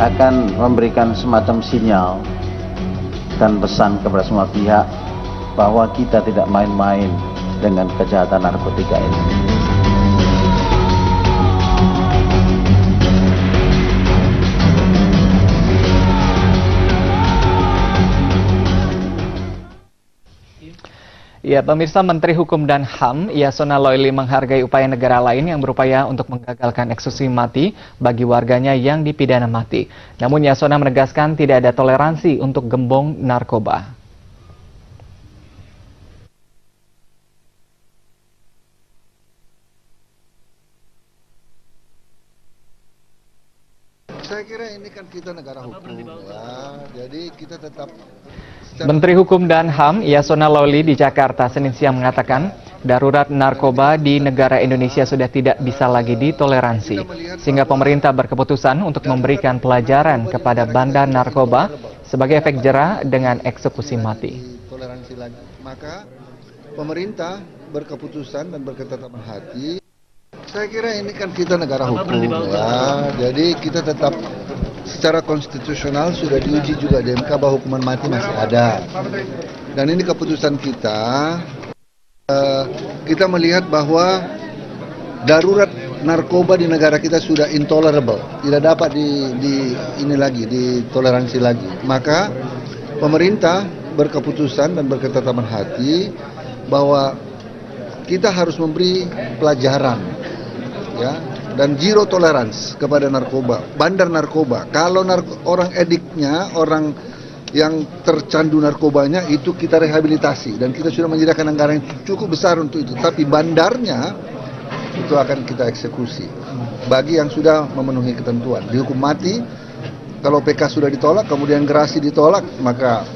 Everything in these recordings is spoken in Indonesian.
akan memberikan semacam sinyal dan pesan kepada semua pihak bahwa kita tidak main-main dengan kejahatan narkotika ini. Ya, pemirsa, Menteri Hukum dan HAM Yasona Lawli menghargai upaya negara lain yang berupaya untuk menggagalkan eksekusi mati bagi warganya yang dipidana mati. Namun Yasona menegaskan tidak ada toleransi untuk gembong narkoba. Saya kira ini kan kita negara hukum ya, jadi kita tetap. Menteri Hukum dan HAM Yasona Lawli di Jakarta Senin siang mengatakan darurat narkoba di negara Indonesia sudah tidak bisa lagi ditoleransi, sehingga pemerintah berkeputusan untuk memberikan pelajaran kepada bandar narkoba sebagai efek jera dengan eksekusi mati. Toleransi lagi. Maka pemerintah berkeputusan dan berketetapan hati. Saya kira ini kan kita negara hukum ya, jadi kita tetap secara konstitusional sudah diuji juga di MK bahwa hukuman mati masih ada. Dan ini keputusan kita. Kita melihat bahwa darurat narkoba di negara kita sudah intolerable, tidak dapat ditoleransi lagi. Maka pemerintah berkeputusan dan berketetapan hati bahwa kita harus memberi pelajaran, ya, dan zero tolerance kepada narkoba, bandar narkoba. Kalau orang ediknya, orang yang tercandu narkobanya itu kita rehabilitasi dan kita sudah menyediakan anggaran yang cukup besar untuk itu. Tapi bandarnya itu akan kita eksekusi bagi yang sudah memenuhi ketentuan. Dihukum mati, kalau PK sudah ditolak, kemudian gerasi ditolak, maka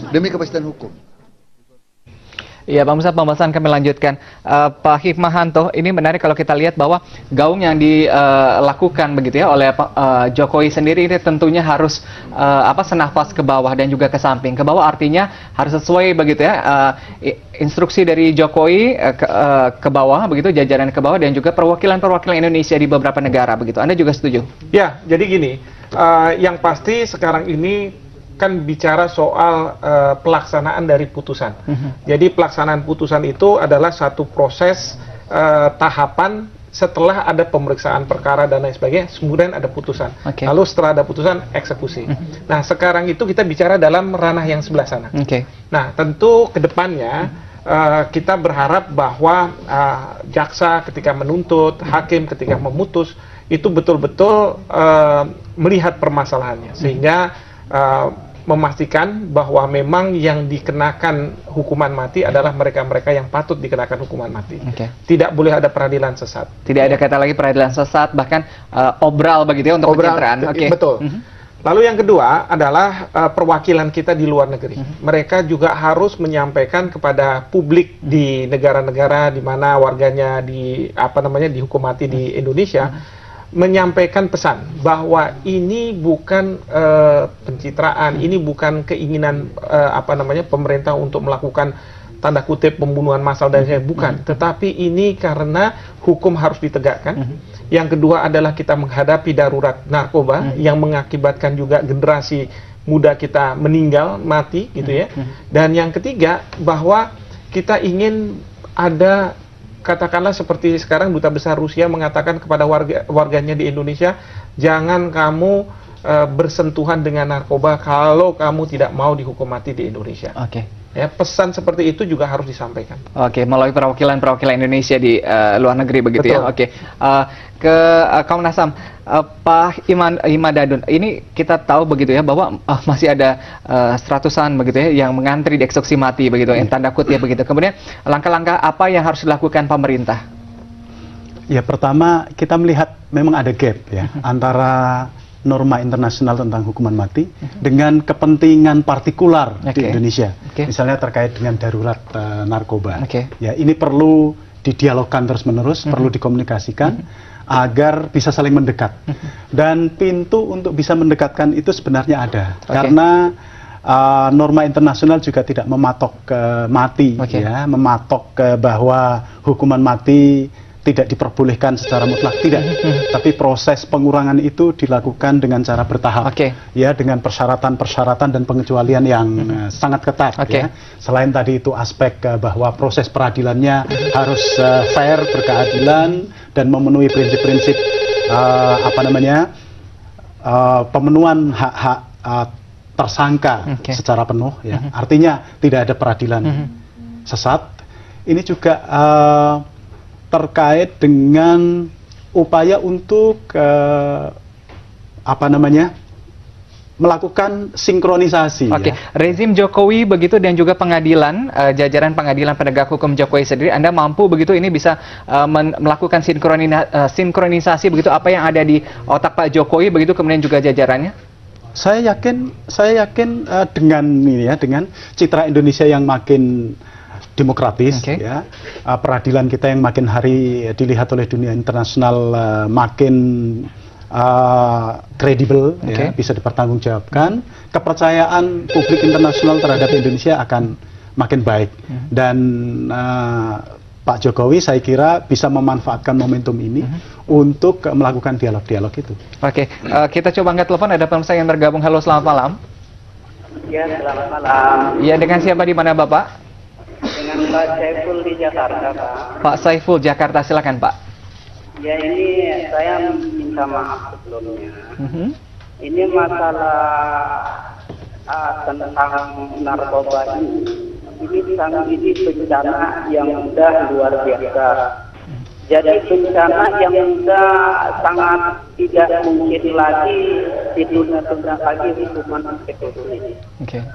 demi kepastian hukum. Ya, Pak Musa, pembahasan kami lanjutkan. Pak Hikmahanto, ini menarik kalau kita lihat bahwa gaung yang dilakukan begitu ya oleh Jokowi sendiri ini tentunya harus senafas ke bawah dan juga ke samping. Ke bawah artinya harus sesuai begitu ya instruksi dari Jokowi ke bawah begitu, jajaran ke bawah, dan juga perwakilan-perwakilan Indonesia di beberapa negara begitu. Anda juga setuju? Ya, jadi gini, yang pasti sekarang ini kan bicara soal pelaksanaan dari putusan. Jadi pelaksanaan putusan itu adalah satu proses tahapan setelah ada pemeriksaan perkara dan lain sebagainya, kemudian ada putusan. Lalu setelah ada putusan, eksekusi. Nah, sekarang itu kita bicara dalam ranah yang sebelah sana. Nah, tentu ke depannya kita berharap bahwa jaksa ketika menuntut, hakim ketika memutus, itu betul-betul melihat permasalahannya, sehingga memastikan bahwa memang yang dikenakan hukuman mati adalah mereka-mereka yang patut dikenakan hukuman mati. Tidak boleh ada peradilan sesat. Tidak ada kata lagi peradilan sesat, bahkan obral begitu ya untuk pencitraan. Betul. Lalu yang kedua adalah perwakilan kita di luar negeri. Mereka juga harus menyampaikan kepada publik di negara-negara di mana warganya dihukum mati di Indonesia, menyampaikan pesan bahwa ini bukan pencitraan, ini bukan keinginan pemerintah untuk melakukan tanda kutip pembunuhan massal dan sebagainya, bukan, tetapi ini karena hukum harus ditegakkan. Yang kedua adalah kita menghadapi darurat narkoba yang mengakibatkan juga generasi muda kita meninggal mati gitu ya. Dan yang ketiga bahwa kita ingin ada, katakanlah seperti sekarang Duta Besar Rusia mengatakan kepada warganya di Indonesia, jangan kamu bersentuhan dengan narkoba kalau kamu tidak mau dihukum mati di Indonesia. Ya, pesan seperti itu juga harus disampaikan. Melalui perwakilan Indonesia di luar negeri begitu. Betul. Ya. Ke Komnas HAM, Pak Imadadun, ini kita tahu begitu ya bahwa masih ada seratusan begitu ya yang mengantri di eksekusi mati begitu, yang tanda kutip begitu. Kemudian langkah-langkah apa yang harus dilakukan pemerintah? Ya, pertama kita melihat memang ada gap ya antara norma internasional tentang hukuman mati dengan kepentingan partikular di Indonesia. Misalnya terkait dengan darurat narkoba. Ya, ini perlu didialogkan terus-menerus, perlu dikomunikasikan agar bisa saling mendekat. Dan pintu untuk bisa mendekatkan itu sebenarnya ada. Karena norma internasional juga tidak mematok mati, ya, mematok bahwa hukuman mati tidak diperbolehkan secara mutlak, tidak. Tapi proses pengurangan itu dilakukan dengan cara bertahap, ya, dengan persyaratan-persyaratan dan pengecualian yang sangat ketat. Ya. Selain tadi itu aspek bahwa proses peradilannya harus fair, berkeadilan, dan memenuhi prinsip-prinsip pemenuhan hak-hak tersangka secara penuh. Ya. Artinya tidak ada peradilan sesat. Ini juga terkait dengan upaya untuk melakukan sinkronisasi. Ya. Rezim Jokowi begitu dan juga pengadilan, jajaran pengadilan penegak hukum Jokowi sendiri, Anda mampu begitu ini bisa melakukan sinkronisasi begitu apa yang ada di otak Pak Jokowi begitu kemudian juga jajarannya? Saya yakin dengan citra Indonesia yang makin demokratis, ya, peradilan kita yang makin hari dilihat oleh dunia internasional makin kredibel, ya, bisa dipertanggungjawabkan, kepercayaan publik internasional terhadap Indonesia akan makin baik, dan Pak Jokowi saya kira bisa memanfaatkan momentum ini untuk melakukan dialog-dialog itu. Kita coba angkat telepon, ada pemirsa yang bergabung. Halo, selamat malam. Ya, selamat malam. Ya, dengan siapa di mana Bapak? Dengan Pak Saiful di Jakarta, Pak. Pak Saiful, Jakarta, silakan Pak. Ya, ini saya minta maaf sebelumnya. Ini masalah tentang narkoba ini bencana yang sudah luar biasa. Jadi bencana yang sudah sangat tidak mungkin lagi ditunda-tunda lagi hukuman eksekusi.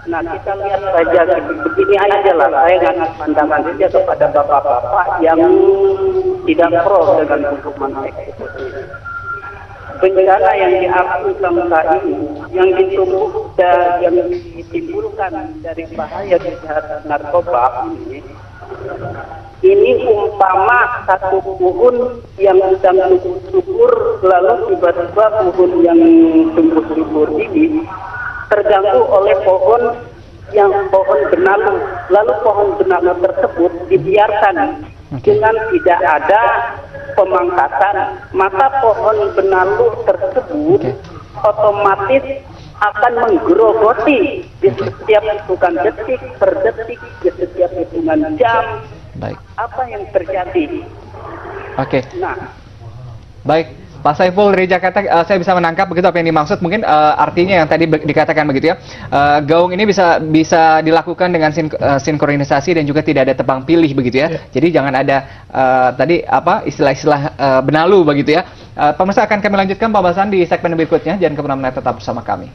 Nah, kita lihat saja begini aja lah, saya ngasih pandangan saja kepada bapak-bapak yang tidak pro dengan hukuman eksekusi. Bencana yang diakui bangsa ini, yang ditumbuh dan yang ditimbulkan dari bahaya kejahatan narkoba ini umpama satu pohon yang sedang subur, lalu tiba-tiba pohon yang tumbuh subur ini terganggu oleh pohon benalu, lalu pohon benalu tersebut dibiarkan dengan tidak ada pemangkatan, maka pohon benalu tersebut otomatis akan menggerogoti di setiap hitungan detik per detik, di setiap hitungan jam. Apa yang terjadi? Nah, baik, Pak Saiful dari Jakarta, saya bisa menangkap begitu apa yang dimaksud. Mungkin artinya yang tadi dikatakan begitu ya, gaung ini bisa dilakukan dengan sinkronisasi dan juga tidak ada tebang pilih begitu ya. Jadi jangan ada tadi istilah-istilah benalu begitu ya. Pemirsa, akan kami lanjutkan pembahasan di segmen berikutnya. Jangan kemana-mana, tetap bersama kami.